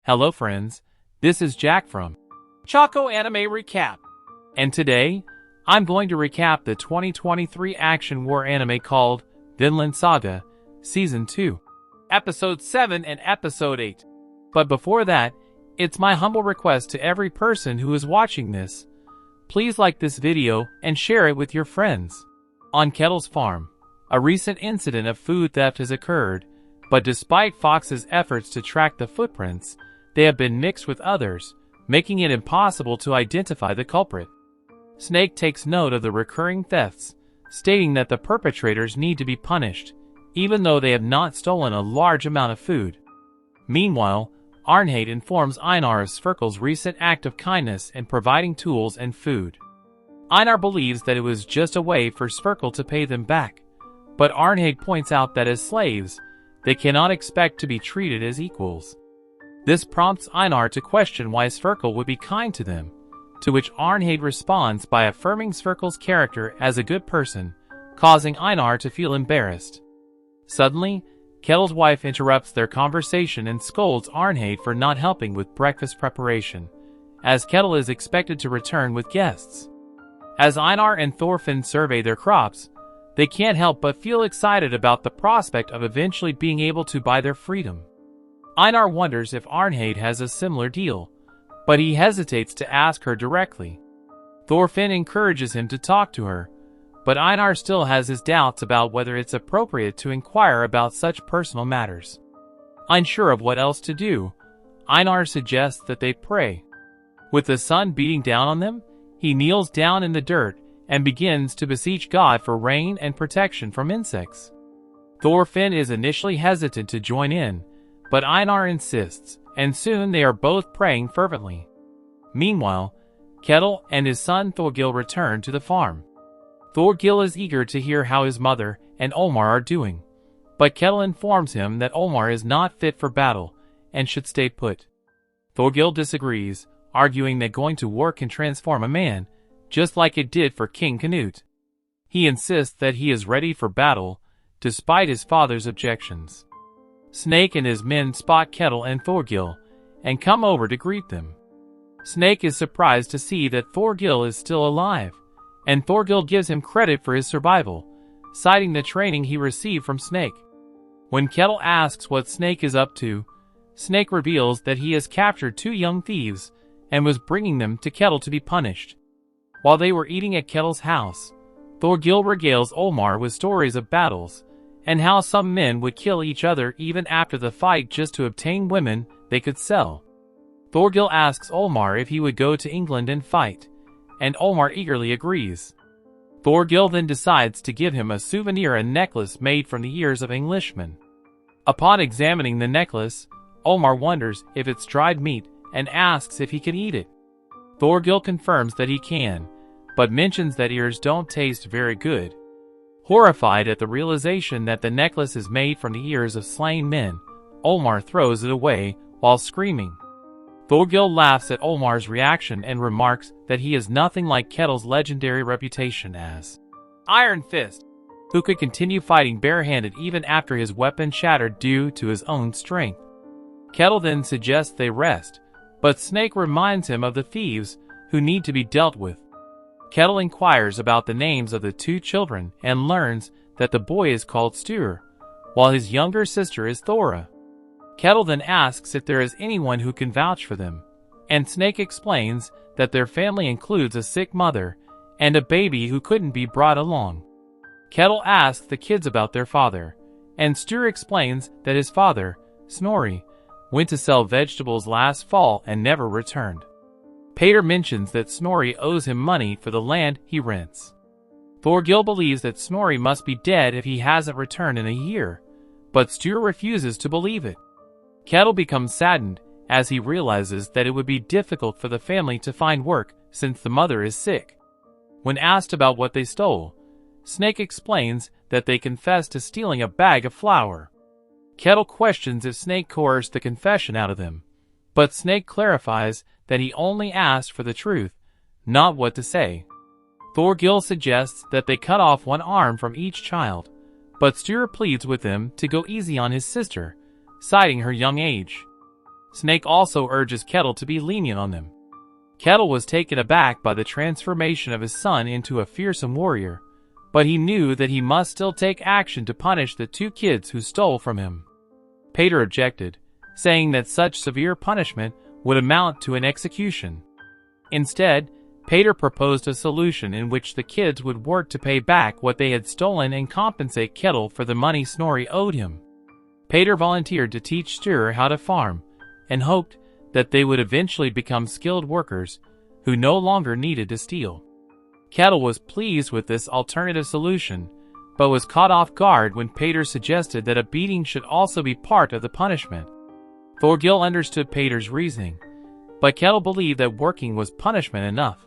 Hello friends, this is Jack from Choco Anime Recap, and today, I'm going to recap the 2023 action war anime called Vinland Saga, Season 2, Episode 7 and Episode 8. But before that, it's my humble request to every person who is watching this, please like this video and share it with your friends. On Ketil's farm, a recent incident of food theft has occurred, but despite Fox's efforts to track the footprints, they have been mixed with others, making it impossible to identify the culprit. Snake takes note of the recurring thefts, stating that the perpetrators need to be punished, even though they have not stolen a large amount of food. Meanwhile, Arnheid informs Einar of Sverkel's recent act of kindness in providing tools and food. Einar believes that it was just a way for Sverkel to pay them back, but Arnheid points out that as slaves, they cannot expect to be treated as equals. This prompts Einar to question why Sverkel would be kind to them, to which Arnheid responds by affirming Sverkel's character as a good person, causing Einar to feel embarrassed. Suddenly, Ketil's wife interrupts their conversation and scolds Arnheid for not helping with breakfast preparation, as Ketil is expected to return with guests. As Einar and Thorfinn survey their crops, they can't help but feel excited about the prospect of eventually being able to buy their freedom. Einar wonders if Arnheid has a similar deal, but he hesitates to ask her directly. Thorfinn encourages him to talk to her, but Einar still has his doubts about whether it's appropriate to inquire about such personal matters. Unsure of what else to do, Einar suggests that they pray. With the sun beating down on them, he kneels down in the dirt and begins to beseech God for rain and protection from insects. Thorfinn is initially hesitant to join in, but Einar insists, and soon they are both praying fervently. Meanwhile, Ketil and his son Thorgil return to the farm. Thorgil is eager to hear how his mother and Olmar are doing, but Ketil informs him that Olmar is not fit for battle and should stay put. Thorgil disagrees, arguing that going to war can transform a man, just like it did for King Canute. He insists that he is ready for battle, despite his father's objections. Snake and his men spot Ketil and Thorgil, and come over to greet them. Snake is surprised to see that Thorgil is still alive, and Thorgil gives him credit for his survival, citing the training he received from Snake. When Ketil asks what Snake is up to, Snake reveals that he has captured 2 young thieves and was bringing them to Ketil to be punished. While they were eating at Ketil's house, Thorgil regales Olmar with stories of battles, and how some men would kill each other even after the fight just to obtain women they could sell. Thorgil asks Olmar if he would go to England and fight, and Olmar eagerly agrees. Thorgil then decides to give him a souvenir, a necklace made from the ears of Englishmen. Upon examining the necklace, Olmar wonders if it's dried meat and asks if he can eat it. Thorgil confirms that he can, but mentions that ears don't taste very good. Horrified at the realization that the necklace is made from the ears of slain men, Olmar throws it away while screaming. Thorgil laughs at Olmar's reaction and remarks that he is nothing like Ketil's legendary reputation as Iron Fist, who could continue fighting barehanded even after his weapon shattered due to his own strength. Ketil then suggests they rest, but Snake reminds him of the thieves who need to be dealt with. Ketil inquires about the names of the 2 children and learns that the boy is called Sture, while his younger sister is Thora. Ketil then asks if there is anyone who can vouch for them, and Snake explains that their family includes a sick mother and a baby who couldn't be brought along. Ketil asks the kids about their father, and Sture explains that his father, Snorri, went to sell vegetables last fall and never returned. Peter mentions that Snorri owes him money for the land he rents. Thorgil believes that Snorri must be dead if he hasn't returned in a year, but Sture refuses to believe it. Ketil becomes saddened as he realizes that it would be difficult for the family to find work since the mother is sick. When asked about what they stole, Snake explains that they confessed to stealing a bag of flour. Ketil questions if Snake coerced the confession out of them, but Snake clarifies that he only asked for the truth, not what to say. Thorgil suggests that they cut off one arm from each child, but Sture pleads with them to go easy on his sister, citing her young age. Snake also urges Ketil to be lenient on them. Ketil was taken aback by the transformation of his son into a fearsome warrior, but he knew that he must still take action to punish the two kids who stole from him. Peter objected, saying that such severe punishment would amount to an execution. Instead, Peter proposed a solution in which the kids would work to pay back what they had stolen and compensate Ketil for the money Snorri owed him. Peter volunteered to teach Sture how to farm, and hoped that they would eventually become skilled workers who no longer needed to steal. Ketil was pleased with this alternative solution, but was caught off guard when Peter suggested that a beating should also be part of the punishment. Thorgil understood Peter's reasoning, but Ketil believed that working was punishment enough.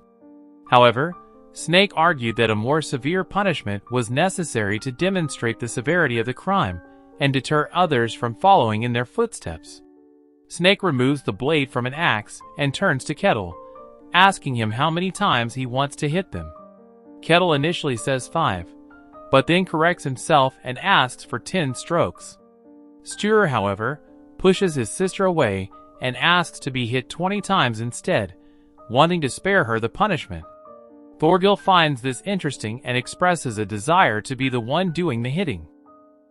However, Snake argued that a more severe punishment was necessary to demonstrate the severity of the crime and deter others from following in their footsteps. Snake removes the blade from an axe and turns to Ketil, asking him how many times he wants to hit them. Ketil initially says 5, but then corrects himself and asks for 10 strokes. Sture, however, pushes his sister away and asks to be hit 20 times instead, wanting to spare her the punishment. Thorgil finds this interesting and expresses a desire to be the one doing the hitting.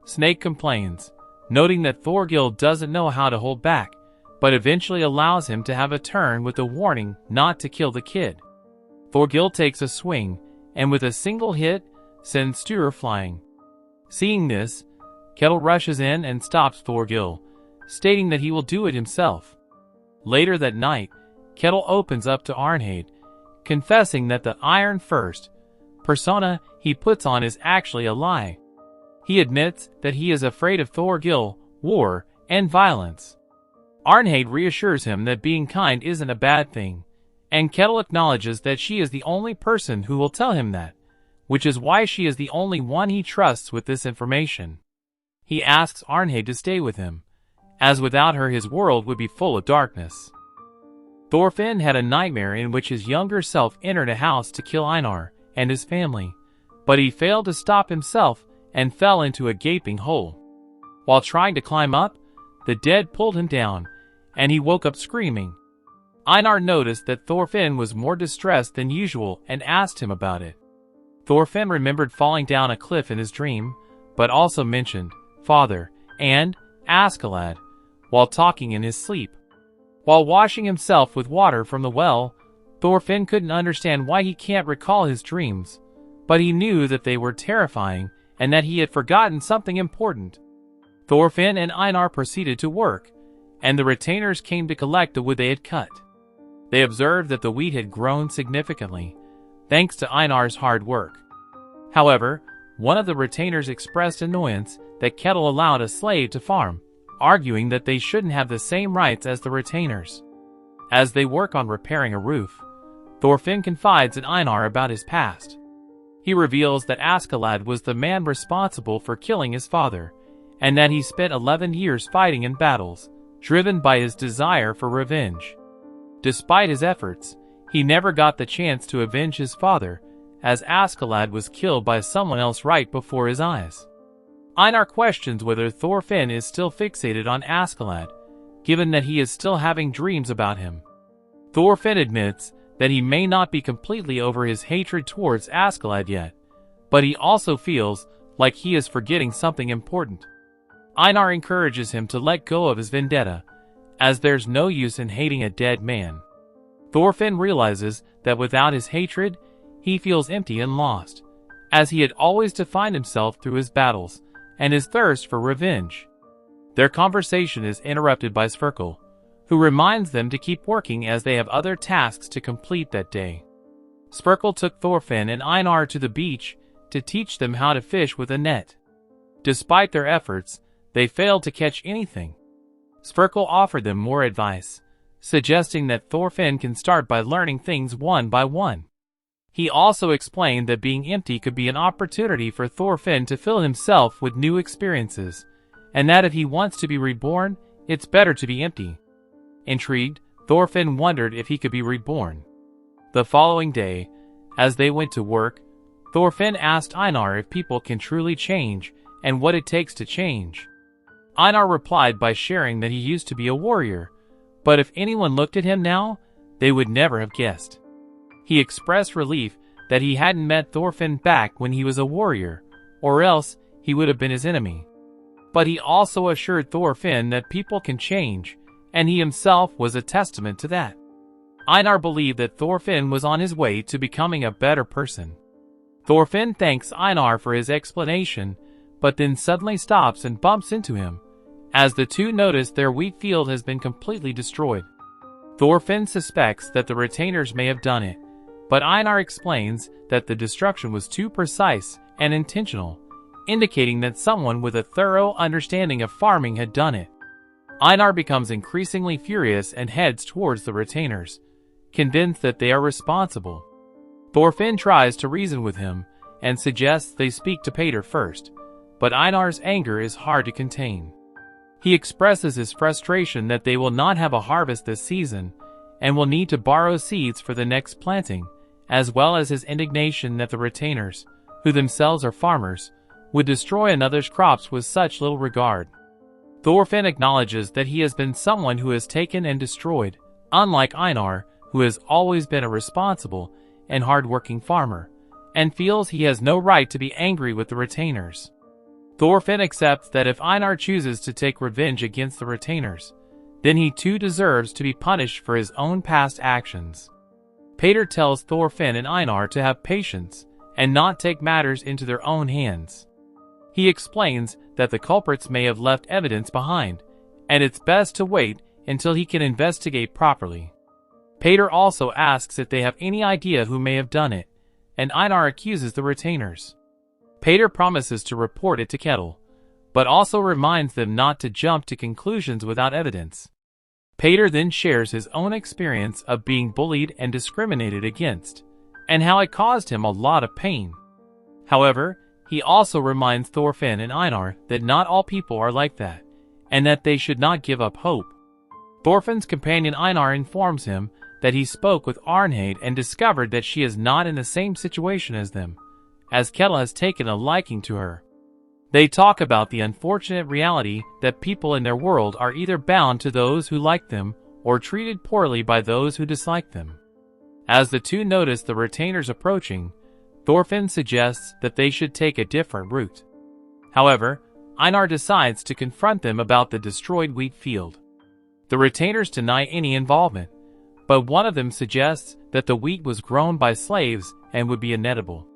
Snake complains, noting that Thorgil doesn't know how to hold back, but eventually allows him to have a turn with a warning not to kill the kid. Thorgil takes a swing, and with a single hit, sends Sture flying. Seeing this, Ketil rushes in and stops Thorgil, stating that he will do it himself. Later that night, Ketil opens up to Arnheid, confessing that the Iron First persona he puts on is actually a lie. He admits that he is afraid of Thorgil, war, and violence. Arnheid reassures him that being kind isn't a bad thing, and Ketil acknowledges that she is the only person who will tell him that, which is why she is the only one he trusts with this information. He asks Arnheid to stay with him, as without her his world would be full of darkness. Thorfinn had a nightmare in which his younger self entered a house to kill Einar and his family, but he failed to stop himself and fell into a gaping hole. While trying to climb up, the dead pulled him down, and he woke up screaming. Einar noticed that Thorfinn was more distressed than usual and asked him about it. Thorfinn remembered falling down a cliff in his dream, but also mentioned father and Askeladd while talking in his sleep. While washing himself with water from the well, Thorfinn couldn't understand why he can't recall his dreams, but he knew that they were terrifying and that he had forgotten something important. Thorfinn and Einar proceeded to work, and the retainers came to collect the wood they had cut. They observed that the wheat had grown significantly, thanks to Einar's hard work. However, one of the retainers expressed annoyance that Ketil allowed a slave to farm, arguing that they shouldn't have the same rights as the retainers. As they work on repairing a roof, Thorfinn confides in Einar about his past. He reveals that Askeladd was the man responsible for killing his father, and that he spent 11 years fighting in battles, driven by his desire for revenge. Despite his efforts, he never got the chance to avenge his father, as Askeladd was killed by someone else right before his eyes. Einar questions whether Thorfinn is still fixated on Askeladd, given that he is still having dreams about him. Thorfinn admits that he may not be completely over his hatred towards Askeladd yet, but he also feels like he is forgetting something important. Einar encourages him to let go of his vendetta, as there's no use in hating a dead man. Thorfinn realizes that without his hatred, he feels empty and lost, as he had always defined himself through his battles and his thirst for revenge. Their conversation is interrupted by Sverkel, who reminds them to keep working as they have other tasks to complete that day. Sverkel took Thorfinn and Einar to the beach to teach them how to fish with a net. Despite their efforts, they failed to catch anything. Sverkel offered them more advice, suggesting that Thorfinn can start by learning things one by one. He also explained that being empty could be an opportunity for Thorfinn to fill himself with new experiences, and that if he wants to be reborn, it's better to be empty. Intrigued, Thorfinn wondered if he could be reborn. The following day, as they went to work, Thorfinn asked Einar if people can truly change and what it takes to change. Einar replied by sharing that he used to be a warrior, But if anyone looked at him now, they would never have guessed. He expressed relief that he hadn't met Thorfinn back when he was a warrior, or else he would have been his enemy. But he also assured Thorfinn that people can change, and he himself was a testament to that. Einar believed that Thorfinn was on his way to becoming a better person. Thorfinn thanks Einar for his explanation, but then suddenly stops and bumps into him, as the two notice their wheat field has been completely destroyed. Thorfinn suspects that the retainers may have done it, but Einar explains that the destruction was too precise and intentional, indicating that someone with a thorough understanding of farming had done it. Einar becomes increasingly furious and heads towards the retainers, convinced that they are responsible. Thorfinn tries to reason with him and suggests they speak to Peter first, but Einar's anger is hard to contain. He expresses his frustration that they will not have a harvest this season and will need to borrow seeds for the next planting, as well as his indignation that the retainers, who themselves are farmers, would destroy another's crops with such little regard. Thorfinn acknowledges that he has been someone who has taken and destroyed, unlike Einar, who has always been a responsible and hard-working farmer, and feels he has no right to be angry with the retainers. Thorfinn accepts that if Einar chooses to take revenge against the retainers, then he too deserves to be punished for his own past actions. Peter tells Thorfinn and Einar to have patience and not take matters into their own hands. He explains that the culprits may have left evidence behind, and it's best to wait until he can investigate properly. Peter also asks if they have any idea who may have done it, and Einar accuses the retainers. Peter promises to report it to Ketil, but also reminds them not to jump to conclusions without evidence. Peter then shares his own experience of being bullied and discriminated against, and how it caused him a lot of pain. However, he also reminds Thorfinn and Einar that not all people are like that, and that they should not give up hope. Thorfinn's companion Einar informs him that he spoke with Arnheid and discovered that she is not in the same situation as them, as Ketil has taken a liking to her. They talk about the unfortunate reality that people in their world are either bound to those who like them or treated poorly by those who dislike them. As the two notice the retainers approaching, Thorfinn suggests that they should take a different route. However, Einar decides to confront them about the destroyed wheat field. The retainers deny any involvement, but one of them suggests that the wheat was grown by slaves and would be inedible.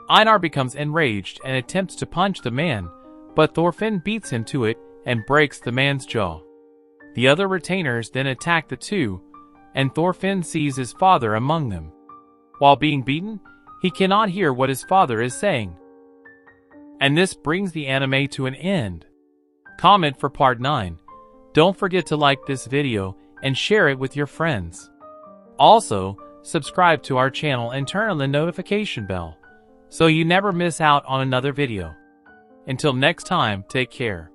Einar becomes enraged and attempts to punch the man, but Thorfinn beats him to it and breaks the man's jaw. The other retainers then attack the two, and Thorfinn sees his father among them. While being beaten, he cannot hear what his father is saying. And this brings the anime to an end. Comment for part 9. Don't forget to like this video and share it with your friends. Also, subscribe to our channel and turn on the notification bell, so you never miss out on another video. Until next time, take care.